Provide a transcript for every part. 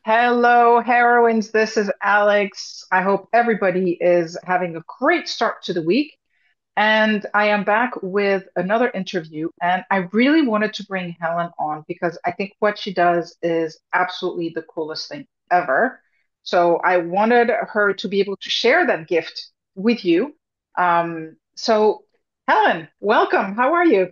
Hello, heroines. This is Alex. I hope everybody is having a great start to the week. And I am back with another interview. And I really wanted to bring Helen on because I think what she does is absolutely the coolest thing ever. So I wanted her to be able to share that gift with you. So, Helen, welcome. How are you?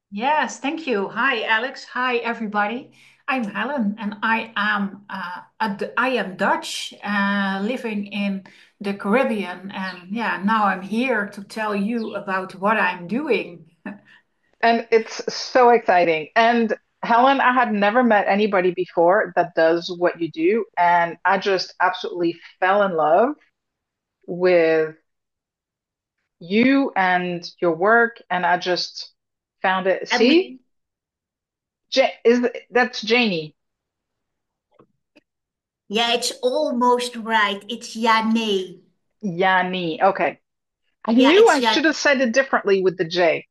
Yes, thank you. Hi, Alex. Hi, everybody. I'm Helen, and I am Dutch, living in the Caribbean. And yeah, now I'm here to tell you about what I'm doing. And it's so exciting. And Helen, I had never met anybody before that does what you do. And I just absolutely fell in love with you and your work. And I just found it. And See, me? that's JaNee. Yeah, it's almost right. It's JaNee. JaNee. Okay. I Yeah, knew it's I should Jan. have said it differently with the J.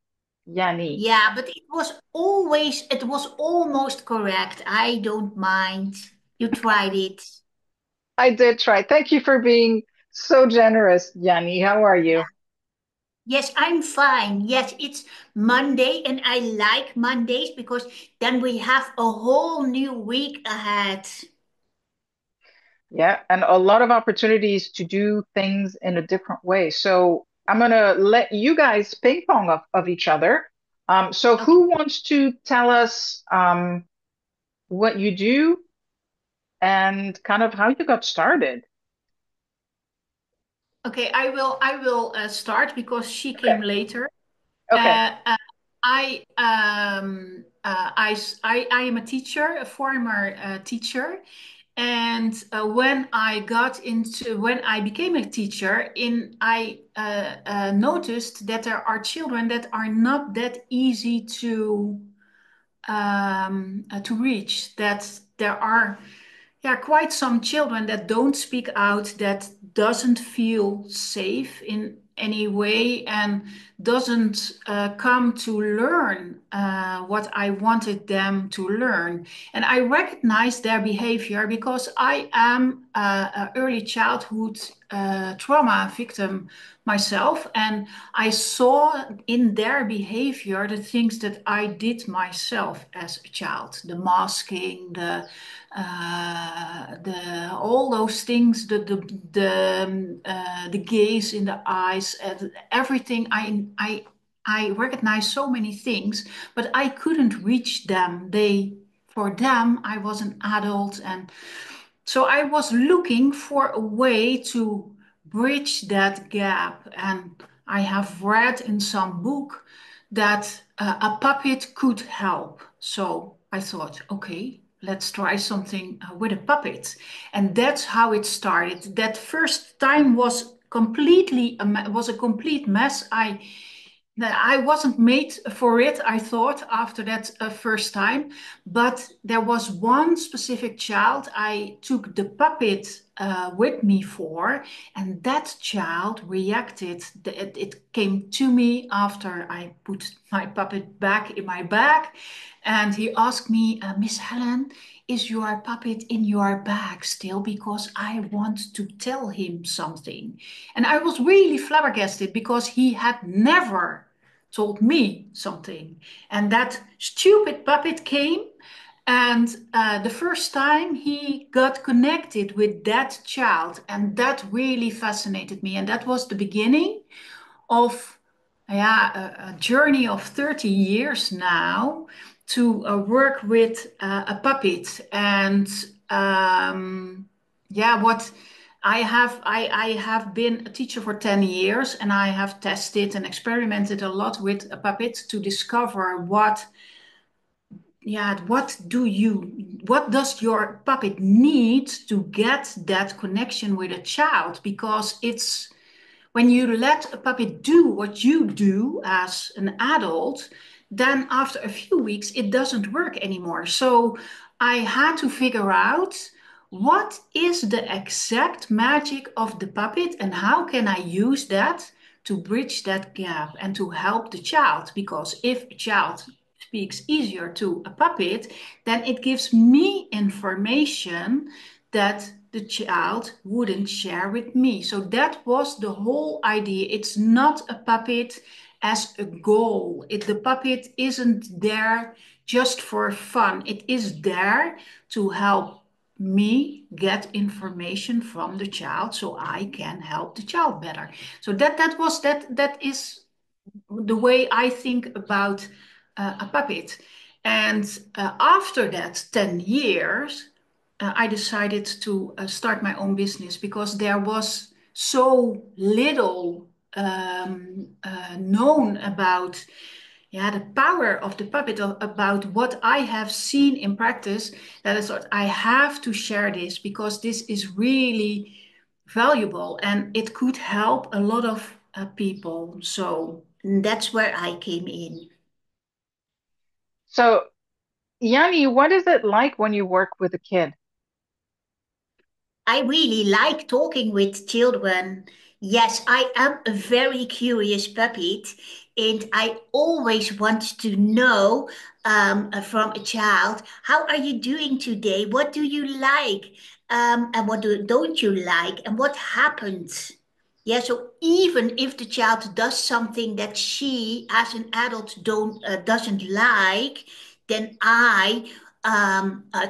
JaNee. Yeah, but it was almost correct. I don't mind. You tried it. I did try. Thank you for being so generous, JaNee. How are you? Yes, I'm fine. Yes, it's Monday, and I like Mondays because then we have a whole new week ahead. Yeah, and a lot of opportunities to do things in a different way. So I'm gonna let you guys ping pong of each other. So Okay. who wants to tell us what you do and kind of how you got started? Okay, I will start because she came Okay. later. Okay. Uh, uh, I am a teacher, a former teacher, and when I became a teacher, I noticed that there are children that are not that easy to reach. That there are, yeah, quite some children that don't speak out, that doesn't feel safe in any way, and doesn't come to learn what I wanted them to learn. And I recognize their behavior because I am an early childhood trauma victim myself, and I saw in their behavior the things that I did myself as a child, the masking, the all those things, the gaze in the eyes, and everything. I recognize so many things, but I couldn't reach them. For them, I was an adult, and so I was looking for a way to bridge that gap. And I have read in some book that a puppet could help. So I thought, okay, let's try something with a puppet. And that's how it started. That first time was was a complete mess. I wasn't made for it, I thought, after that first time. But there was one specific child I took the puppet with me for, and that child reacted. It came to me after I put my puppet back in my bag, and he asked me, Miss Helen, is your puppet in your bag still? Because I want to tell him something. And I was really flabbergasted because he had never told me something. And that stupid puppet came, and the first time he got connected with that child, and that really fascinated me. And that was the beginning of, yeah, a journey of 30 years now to work with a puppet. And yeah, what I have been a teacher for 10 years, and I have tested and experimented a lot with a puppet to discover what does your puppet need to get that connection with a child? Because it's when you let a puppet do what you do as an adult, then after a few weeks, it doesn't work anymore. So I had to figure out what is the exact magic of the puppet and how can I use that to bridge that gap and to help the child. Because if a child speaks easier to a puppet, then it gives me information that the child wouldn't share with me. So that was the whole idea. It's not a puppet as a goal. The puppet isn't there just for fun. It is there to help me get information from the child so I can help the child better. So that is the way I think about a puppet. And after that 10 years, I decided to start my own business because there was so little known about the power of the puppet, about what I have seen in practice, that I thought I have to share this because this is really valuable and it could help a lot of people. So that's where I came in. So, Yanni, what is it like when you work with a kid? I really like talking with children. Yes, I am a very curious puppet, and I always want to know from a child, how are you doing today? What do you like? And what don't you like? And what happened? Yeah, so even if the child does something that she, as an adult, don't doesn't like, then I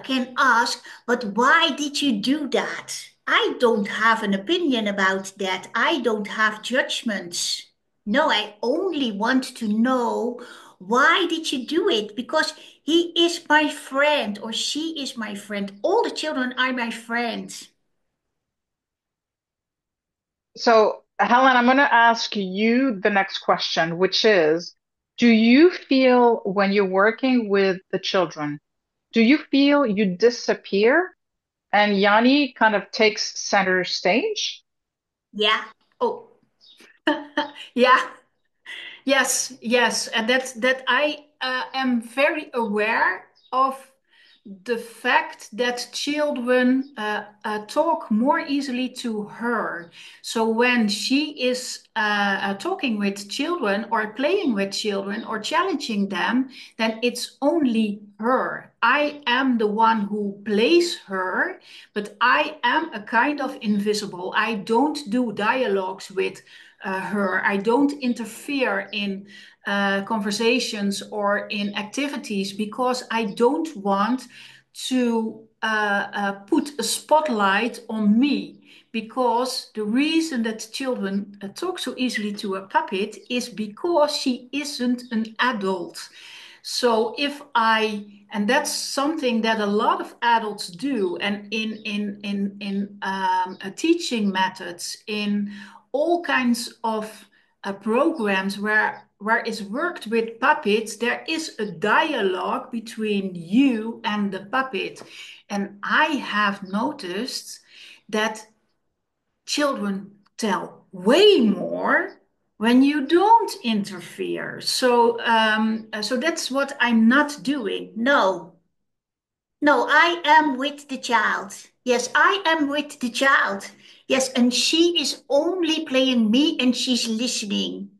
can ask, but why did you do that? I don't have an opinion about that. I don't have judgments. No, I only want to know, why did you do it? Because he is my friend or she is my friend. All the children are my friends. So, Helen, I'm going to ask you the next question, which is, do you feel when you're working with the children, do you feel you disappear and Yanni kind of takes center stage? Yeah. Oh, yeah. Yes, yes, and that I am very aware of the fact that children talk more easily to her. So when she is talking with children or playing with children or challenging them, then it's only her. I am the one who plays her, but I am a kind of invisible. I don't do dialogues with her. I don't interfere in conversations or in activities because I don't want to put a spotlight on me. Because the reason that children talk so easily to a puppet is because she isn't an adult. So if I, and that's something that a lot of adults do, and in teaching methods, in all kinds of programs where it's worked with puppets, there is a dialogue between you and the puppet, and I have noticed that children tell way more when you don't interfere. So that's what I'm not doing. No, no, I am with the child. Yes, I am with the child. Yes, and she is only playing me and she's listening.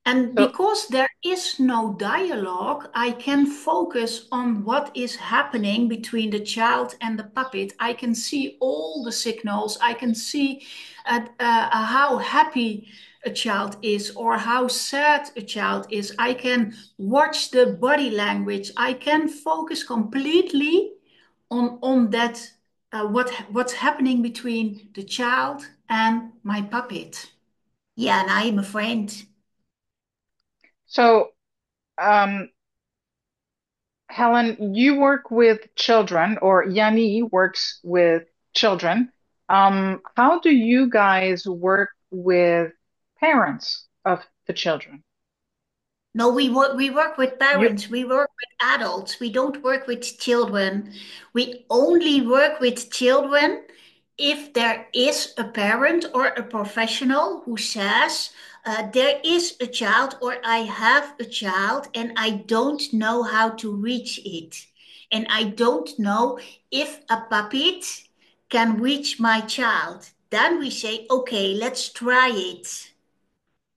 And So, because there is no dialogue, I can focus on what is happening between the child and the puppet. I can see all the signals. I can see how happy a child is or how sad a child is. I can watch the body language. I can focus completely on that, what's happening between the child and my puppet. Yeah, and I am a friend. so, um, Helen, you work with children, or Yanni works with children. How do you guys work with parents of the children? No, we work with You, parents, we work with adults, we don't work with children. We only work with children if there is a parent or a professional who says, there is a child or I have a child and I don't know how to reach it. And I don't know if a puppet can reach my child. Then we say, okay, let's try it.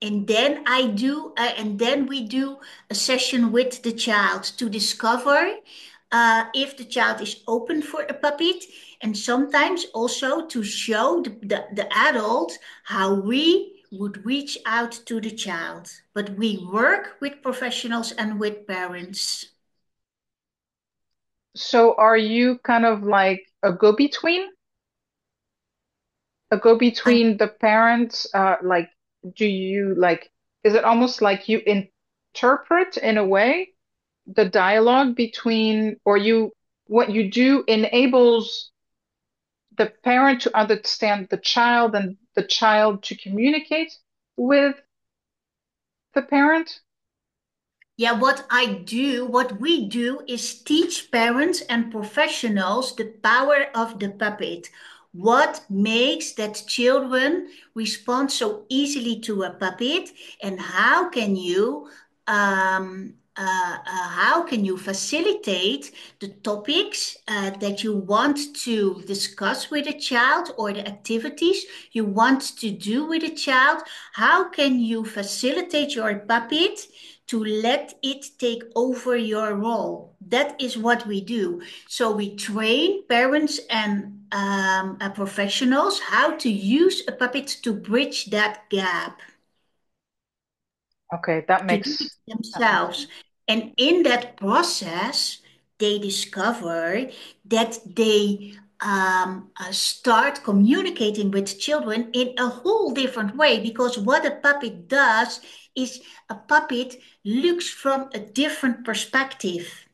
and then we do a session with the child to discover if the child is open for a puppet, and sometimes also to show the adult how we would reach out to the child. But we work with professionals and with parents. So are you kind of like a I, go-between the parents? Like, do you like, is it almost like you interpret in a way the dialogue between, or what you do enables the parent to understand the child and the child to communicate with the parent? Yeah, what we do is teach parents and professionals the power of the puppet. What makes that children respond so easily to a puppet, and how can you facilitate the topics that you want to discuss with a child, or the activities you want to do with a child? How can you facilitate your puppet to let it take over your role? That is what we do. So we train parents and professionals how to use a puppet to bridge that gap, Okay, to do it that makes themselves. sense. And in that process, they discover that they start communicating with children in a whole different way, because what a puppet does is a puppet looks from a different perspective.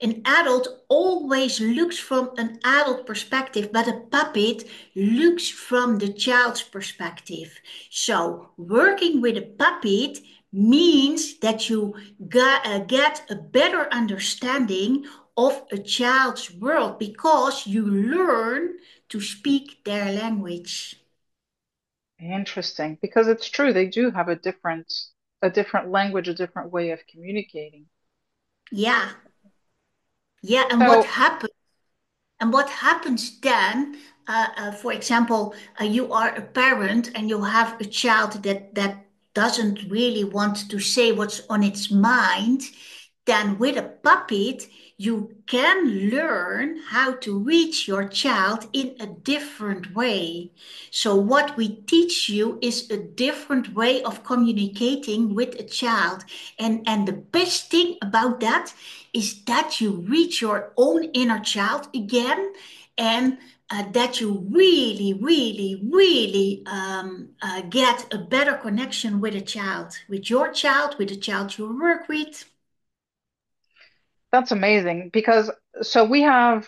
An adult always looks from an adult perspective, but a puppet looks from the child's perspective. So, working with a puppet means that you get a better understanding of a child's world, because you learn to speak their language. Interesting, because it's true, they do have a different language, a different way of communicating. Yeah, yeah. So, And what happens then, for example, you are a parent and you have a child that doesn't really want to say what's on its mind, then with a puppet, you can learn how to reach your child in a different way. So, what we teach you is a different way of communicating with a child. And the best thing about that is that you reach your own inner child again, and that you really, really, really get a better connection with a child, with your child, with the child you work with. that's amazing because we have,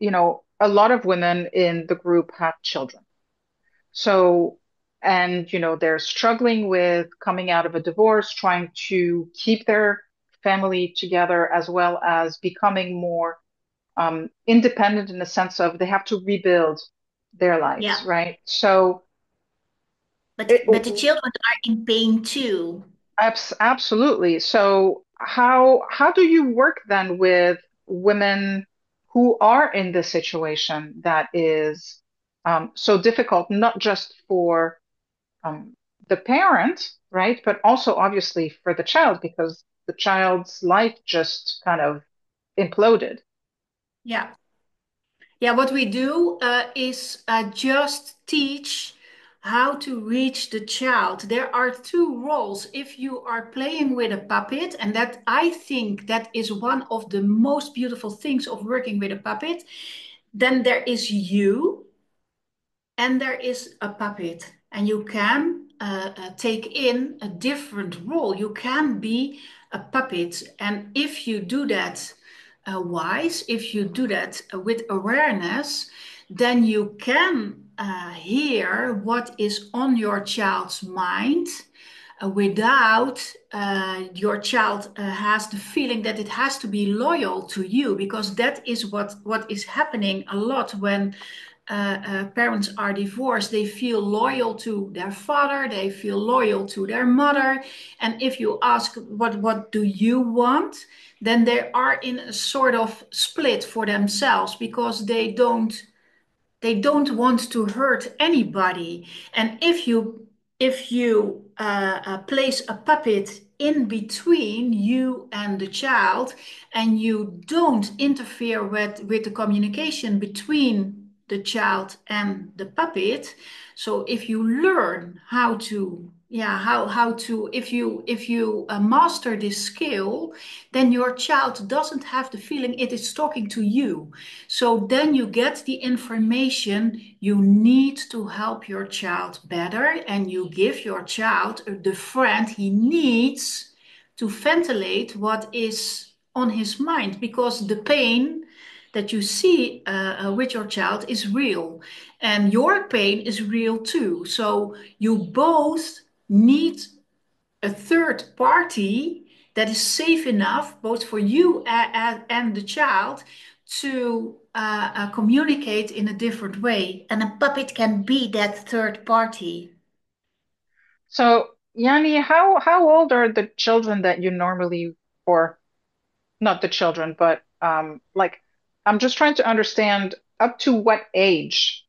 a lot of women in the group have children. So, and they're struggling with coming out of a divorce, trying to keep their family together, as well as becoming more independent in the sense of they have to rebuild their lives, Yeah, right? So, but it, the children are in pain too. absolutely. So, how do you work then with women who are in this situation that is so difficult, not just for um, the parent, right? But also obviously for the child because the child's life just kind of imploded. Yeah. Yeah, what we do is just teach how to reach the child. There are two roles. If you are playing with a puppet, and that I think that is one of the most beautiful things of working with a puppet, then there is you and there is a puppet, and you can take in a different role. You can be a puppet, and if you do that wise, if you do that with awareness, then you can hear what is on your child's mind without your child has the feeling that it has to be loyal to you, because that is what is happening a lot when parents are divorced. They feel loyal to their father, they feel loyal to their mother, and if you ask what do you want, then they are in a sort of split for themselves, because they don't want to hurt anybody. And if you place a puppet in between you and the child, and you don't interfere with the communication between the child and the puppet. So if you learn how to, yeah, how to, if you master this skill, then your child doesn't have the feeling it is talking to you. So then you get the information you need to help your child better, and you give your child the friend he needs to ventilate what is on his mind, because the pain that you see with your child is real, and your pain is real too. So you both need a third party that is safe enough, both for you and the child, to communicate in a different way. And a puppet can be that third party. So, Yanni, how old are the children that you normally, or not the children, but like I'm just trying to understand up to what age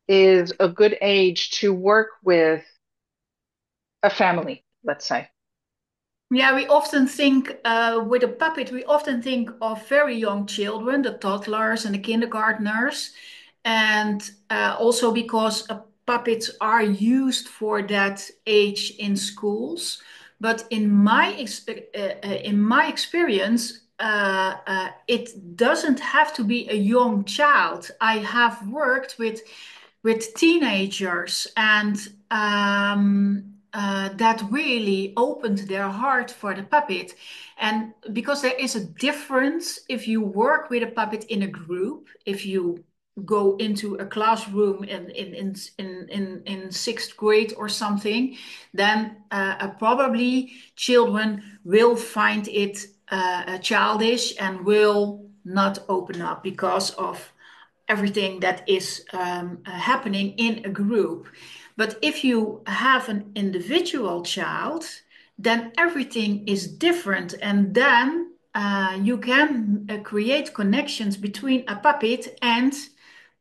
is a good age to work with a family, let's say. Yeah, we often think with a puppet, we often think of very young children, the toddlers and the kindergartners. And also because puppets are used for that age in schools. But in my experience, it doesn't have to be a young child. I have worked with teenagers, and that really opened their heart for the puppet. And because there is a difference if you work with a puppet in a group, if you go into a classroom in sixth grade or something, then probably children will find it childish and will not open up because of everything that is happening in a group. But if you have an individual child, then everything is different. And then you can create connections between a puppet and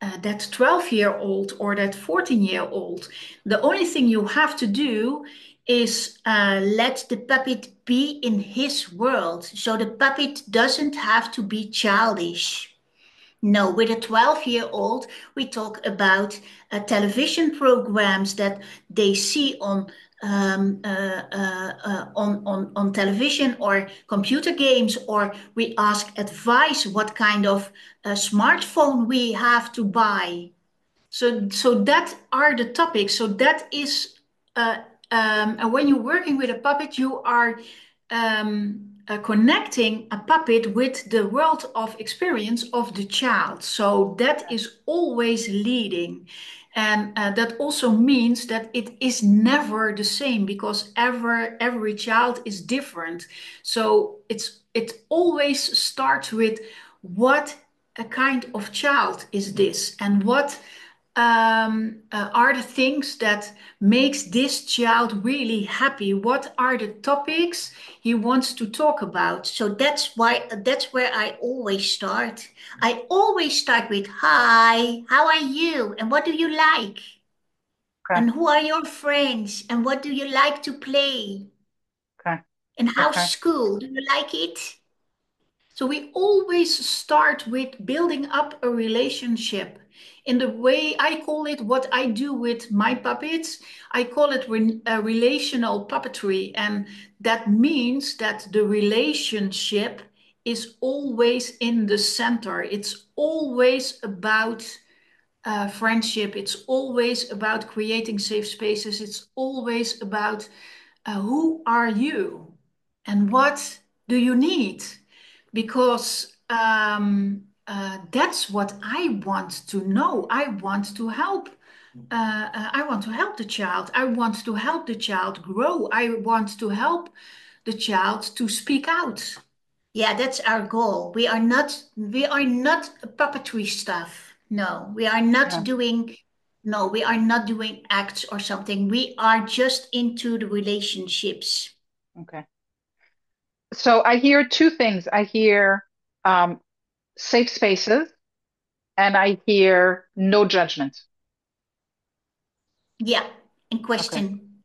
that 12-year-old or that 14-year-old. The only thing you have to do is Let the puppet be in his world. So the puppet doesn't have to be childish. No, with a 12-year-old, we talk about television programs that they see on television, or computer games, or we ask advice what kind of smartphone we have to buy. So that are the topics. So that is, and when you're working with a puppet, you are connecting a puppet with the world of experience of the child. So that is always leading. And that also means that it is never the same, because every child is different. So it always starts with what a kind of child is this, and what are the things that makes this child really happy? What are the topics he wants to talk about? So that's where I always start. I always start with, "Hi, how are you? And what do you like? Okay, And who are your friends? And what do you like to play? okay, And how's okay. school? Do you like it?" So we always start with building up a relationship. In the way I call it, what I do with my puppets, I call it relational puppetry. And that means that the relationship is always in the center. It's always about friendship. It's always about creating safe spaces. It's always about who are you and what do you need? Because that's what I want to know. I want to help. I want to help the child. I want to help the child grow. I want to help the child to speak out. Yeah, that's our goal. We are not puppetry stuff. No, we are not Yeah, doing no, we are not doing acts or something. We are just into the relationships. okay. So I hear two things. I hear um, safe spaces and I hear no judgment. Yeah, in Okay. question.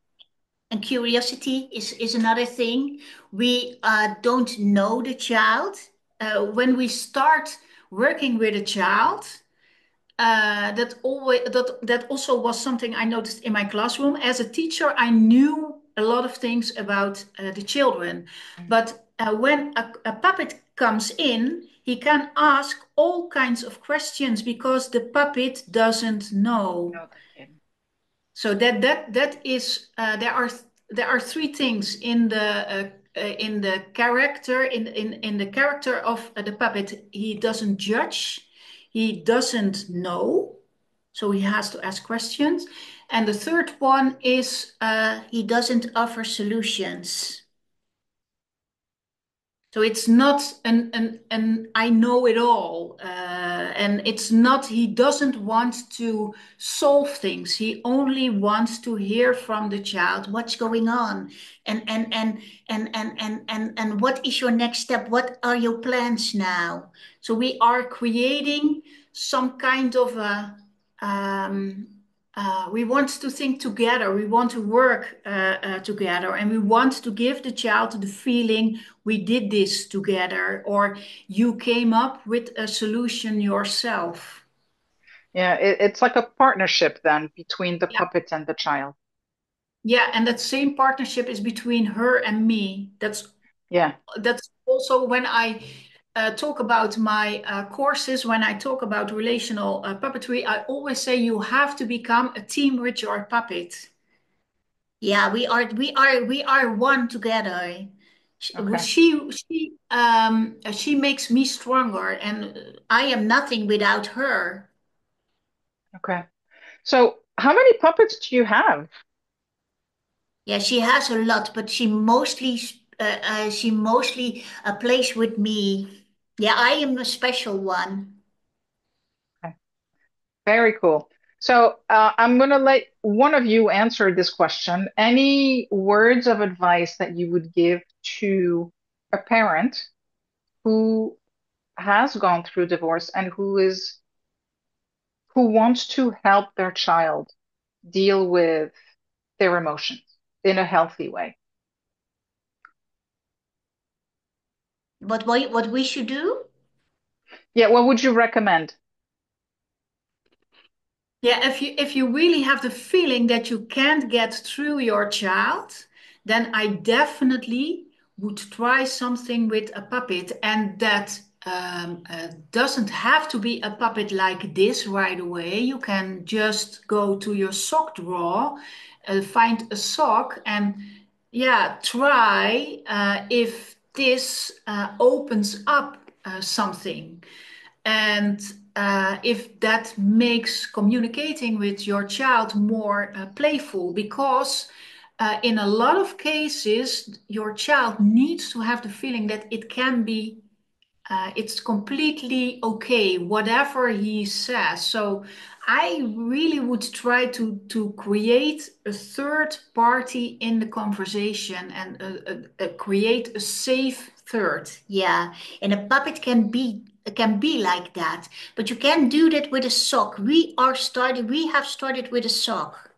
And curiosity is another thing. We don't know the child. When we start working with a child, that also was something I noticed in my classroom. As a teacher, I knew a lot of things about the children, Mm. but when a puppet comes in, he can ask all kinds of questions because the puppet doesn't know. No, the kid. So that is there are three things in the character in the character of the puppet. He doesn't judge, he doesn't know, so he has to ask questions. And the third one is he doesn't offer solutions. So it's not an I know it all, and it's not. He doesn't want to solve things. He only wants to hear from the child what's going on, and what is your next step? What are your plans now? So we are creating some kind of a um, we want to think together, we want to work together, and we want to give the child the feeling we did this together, or you came up with a solution yourself. Yeah, it's like a partnership then between the Yeah. puppet and the child. Yeah, and that same partnership is between her and me. Yeah. That's also when I talk about my courses, when I talk about relational puppetry, I always say you have to become a team with your puppet. Yeah, we are one together. Okay. She makes me stronger, and I am nothing without her. Okay. So, how many puppets do you have? Yeah, she has a lot, but she mostly plays with me. Yeah, I am a special one. Okay. Very cool. So, I'm going to let one of you answer this question. Any words of advice that you would give to a parent who has gone through divorce and who wants to help their child deal with their emotions in a healthy way? What we should do? Yeah, what would you recommend? Yeah, if you really have the feeling that you can't get through your child, then I definitely would try something with a puppet, and that doesn't have to be a puppet like this right away. You can just go to your sock drawer, find a sock, and yeah, try if this opens up something. And if that makes communicating with your child more playful, because in a lot of cases, your child needs to have the feeling that it can be, it's completely okay, whatever he says. So I really would try to create a third party in the conversation, and create a safe third. Yeah, and a puppet can be like that, but you can do that with a sock. We have started with a sock.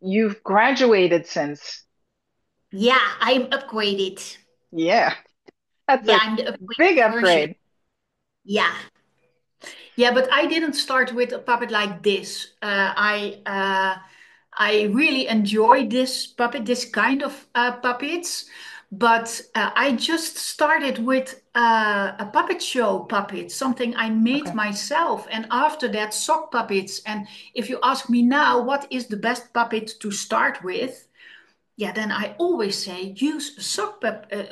You've graduated since. Yeah, I'm upgraded. Yeah, that's Yeah, a I'm the big upgraded version. upgrade. Yeah. Yeah, but I didn't start with a puppet like this. I really enjoy this puppet, this kind of puppets. But I just started with a puppet show puppet, something I made Okay. myself. And after that, sock puppets. And if you ask me now, what is the best puppet to start with? Yeah, then I always say use a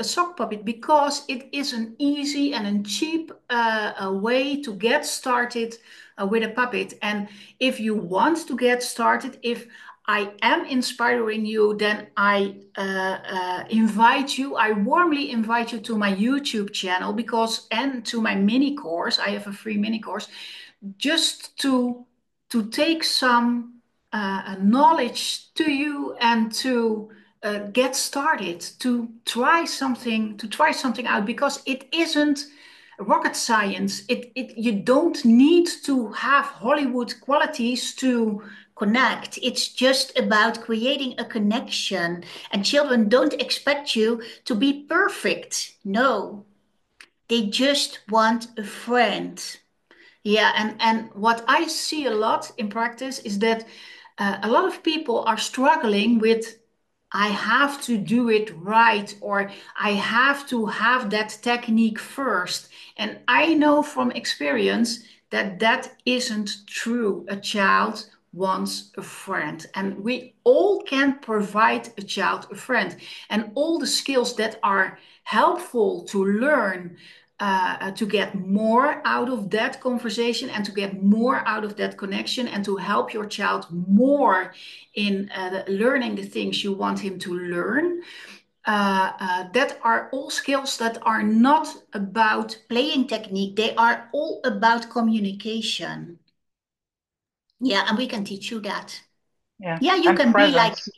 sock puppet, because it is an easy and a cheap a way to get started with a puppet. And if you want to get started, if I am inspiring you, then I warmly invite you to my YouTube channel, because and to my mini course. I have a free mini course just to take some knowledge to you, and to get started, to try something out, because it isn't rocket science. You don't need to have Hollywood qualities connect. It's just about creating a connection. And children don't expect you to be perfect. No, they just want a friend. Yeah, and what I see a lot in practice is that a lot of people are struggling with I have to do it right, or I have to have that technique first. And I know from experience that that isn't true. A child wants a friend, and we all can provide a child a friend. And all the skills that are helpful to learn to get more out of that conversation and to get more out of that connection and to help your child more in learning the things you want him to learn. That are all skills that are not about Playing technique, they are all about communication. Yeah, and we can teach you that. Yeah. Yeah, you And can be like, presence.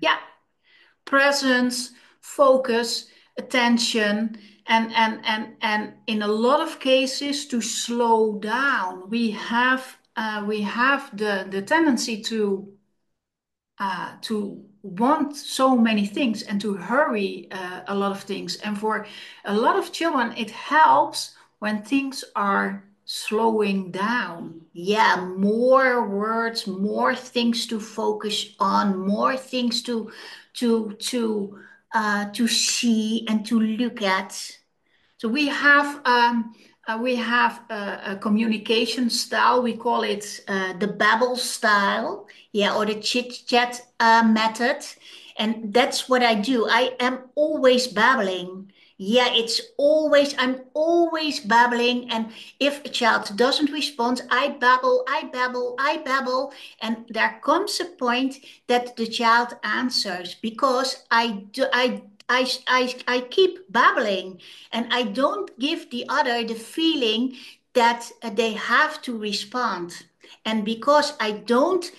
yeah, presence, focus, attention, and in a lot of cases to slow down. We have the tendency to want so many things and to hurry a lot of things. And for a lot of children, it helps when things are slowing down. yeah, more words, more things to focus on, more things to see and to look at. So we have a communication style. We call it The babble style, yeah, or the chit chat method. And that's what I do. I am always babbling. Yeah, I'm always babbling. And if a child doesn't respond, I babble, I babble, I babble. And there comes a point that the child answers because I keep babbling and I don't give the other the feeling that they have to respond. And because I don't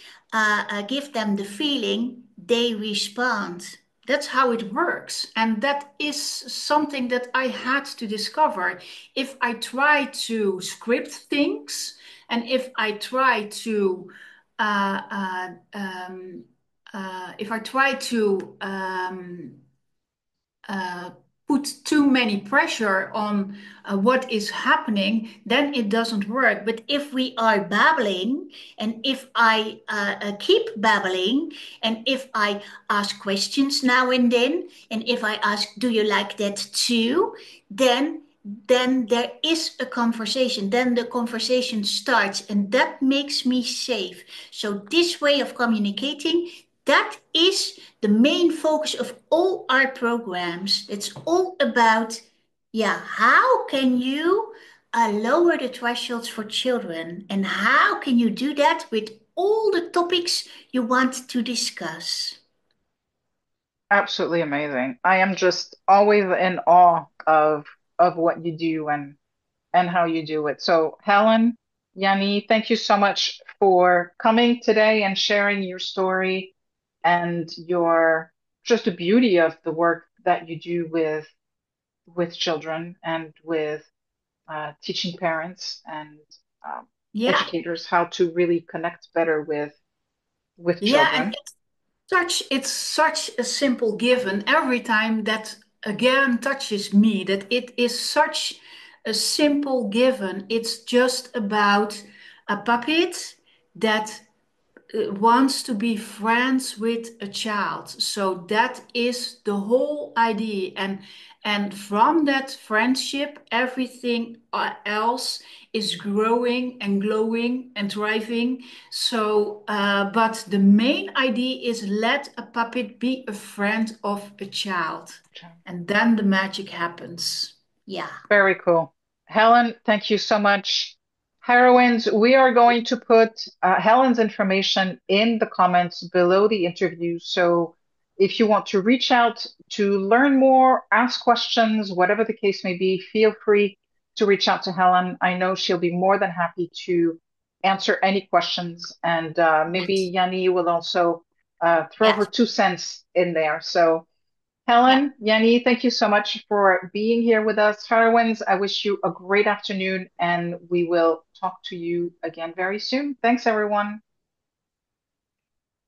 give them the feeling, they respond. That's how it works. And that is something that I had to discover. If I try to script things and if I try to uh, uh, um, if I try to uh, put too many pressure on what is happening, then it doesn't work. But if we are babbling, and if I keep babbling, and if I ask questions now and then, and if I ask, do you like that too? Then there is a conversation. Then the conversation starts, and that makes me safe. So this way of communicating, that is the main focus of all our programs. It's all about, yeah, how can you lower the thresholds for children, and how can you do that with all the topics you want to discuss? Absolutely amazing. I am just always in awe of what you do and how you do it. So, Helen, JaNee, thank you so much for coming today and sharing your story and your just the beauty of the work that you do with children and with teaching parents and um, Yeah, educators how to really connect better with Yeah, and children. it's such a simple given every time that again touches me that it is such a simple given. It's just about a puppet that wants to be friends with a child. So that is the whole idea. And from that friendship, everything else is growing and glowing and thriving. So, but the main idea is let a puppet be a friend of a child. And then the magic happens. yeah, Very cool. Helen, thank you so much. Heroines, we are going to put Helen's information in the comments below the interview. So if you want to reach out to learn more, ask questions, whatever the case may be, feel free to reach out to Helen. I know she'll be more than happy to answer any questions. And yes, maybe JaNee will also throw her yes, 2 cents in there. So yeah. Helen, JaNee, thank you so much for being here with us. Heroines, I wish you a great afternoon and we will talk to you again very soon. Thanks, everyone.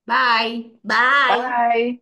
Bye. Bye. Bye.